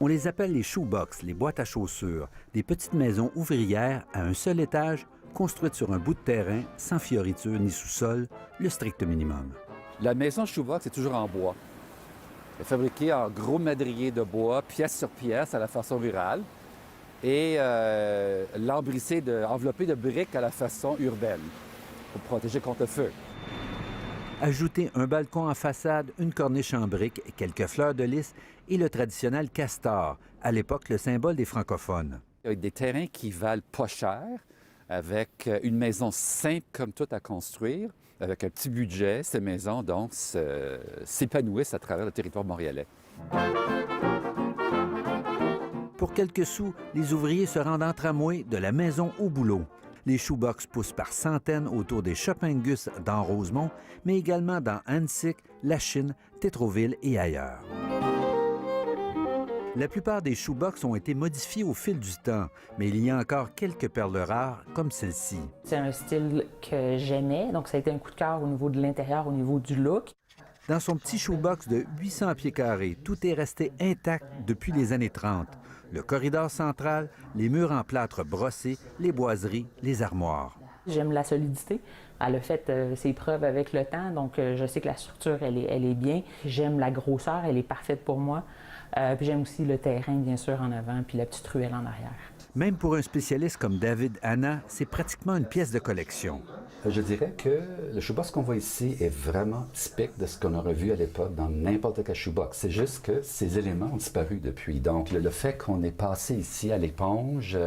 On les appelle les shoebox, les boîtes à chaussures, des petites maisons ouvrières à un seul étage, construites sur un bout de terrain, sans fioriture ni sous-sol, le strict minimum. La maison shoebox est toujours en bois. Elle est fabriquée en gros madriers de bois, pièce sur pièce, à la façon rurale, et enveloppée de briques à la façon urbaine, pour protéger contre le feu. Ajoutez un balcon en façade, une corniche en briques, quelques fleurs de lys et le traditionnel castor, à l'époque le symbole des francophones. Avec des terrains qui valent pas cher, avec une maison simple comme tout à construire, avec un petit budget, ces maisons donc s'épanouissent à travers le territoire montréalais. Pour quelques sous, les ouvriers se rendent en tramway de la maison au boulot. Les shoebox poussent par centaines autour des Shop-Angus dans Rosemont, mais également dans Annecy, Lachine, Tétroville et ailleurs. La plupart des shoebox ont été modifiés au fil du temps, mais il y a encore quelques perles rares comme celle-ci. C'est un style que j'aimais, donc ça a été un coup de cœur au niveau de l'intérieur, au niveau du look. Dans son petit shoebox de 800 pieds carrés, tout est resté intact depuis les années 30. Le corridor central, les murs en plâtre brossé, les boiseries, les armoires. J'aime la solidité. Elle a fait ses preuves avec le temps, donc je sais que la structure, elle est bien. J'aime la grosseur, elle est parfaite pour moi. Puis j'aime aussi le terrain, bien sûr, en avant, puis la petite ruelle en arrière. Même pour un spécialiste comme David Hanna, c'est pratiquement une pièce de collection. Je dirais que le shoebox qu'on voit ici est vraiment typique de ce qu'on aurait vu à l'époque dans n'importe quel shoebox. C'est juste que ces éléments ont disparu depuis. Donc, le fait qu'on ait passé ici à l'éponge,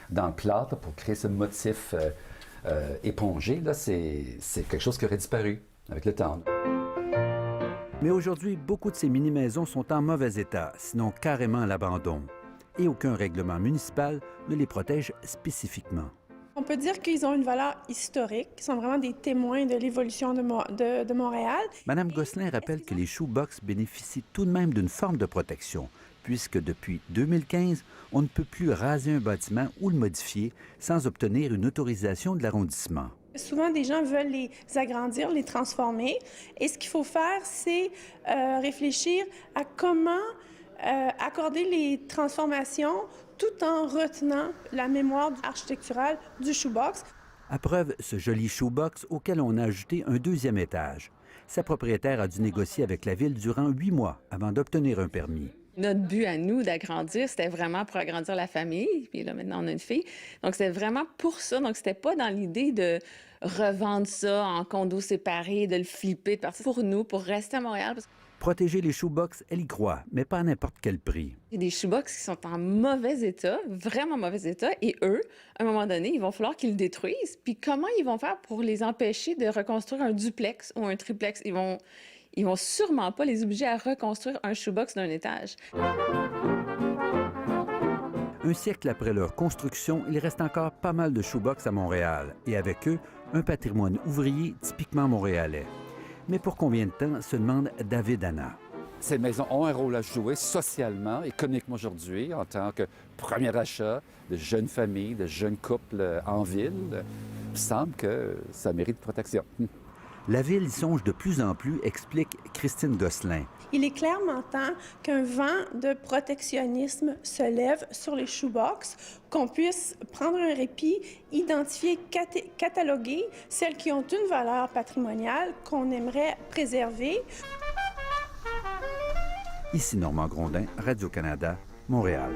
dans le plâtre, pour créer ce motif épongé, là, c'est quelque chose qui aurait disparu avec le temps. Mais aujourd'hui, beaucoup de ces mini-maisons sont en mauvais état, sinon carrément à l'abandon. Et aucun règlement municipal ne les protège spécifiquement. On peut dire qu'ils ont une valeur historique, qu'ils sont vraiment des témoins de l'évolution de Montréal. Madame Gosselin rappelle que les shoebox bénéficient tout de même d'une forme de protection, puisque depuis 2015, on ne peut plus raser un bâtiment ou le modifier sans obtenir une autorisation de l'arrondissement. Souvent, des gens veulent les agrandir, les transformer. Et ce qu'il faut faire, c'est réfléchir à comment accorder les transformations tout en retenant la mémoire architecturale du shoebox. À preuve, ce joli shoebox auquel on a ajouté un deuxième étage. Sa propriétaire a dû négocier avec la ville durant 8 mois avant d'obtenir un permis. Notre but à nous d'agrandir, c'était vraiment pour agrandir la famille. Puis là, maintenant, on a une fille. Donc, c'était vraiment pour ça. Donc, c'était pas dans l'idée de revendre ça en condos séparés, de le flipper, de partir pour nous, pour rester à Montréal. Protéger les shoebox, elle y croit, mais pas à n'importe quel prix. Il y a des shoebox qui sont en mauvais état, vraiment mauvais état, et eux, à un moment donné, il va falloir qu'ils le détruisent. Puis comment ils vont faire pour les empêcher de reconstruire un duplex ou un triplex? Ils vont sûrement pas les obliger à reconstruire un shoebox d'un étage. Un siècle après leur construction, il reste encore pas mal de shoebox à Montréal, et avec eux, un patrimoine ouvrier typiquement montréalais. Mais pour combien de temps, se demande David Hanna. Ces maisons ont un rôle à jouer socialement, économiquement aujourd'hui, en tant que premier achat de jeunes familles, de jeunes couples en ville. Il semble que ça mérite protection. La ville y songe de plus en plus, explique Christine Gosselin. Il est clairement temps qu'un vent de protectionnisme se lève sur les shoebox, qu'on puisse prendre un répit, identifier, cataloguer celles qui ont une valeur patrimoniale qu'on aimerait préserver. Ici Normand Grondin, Radio-Canada, Montréal.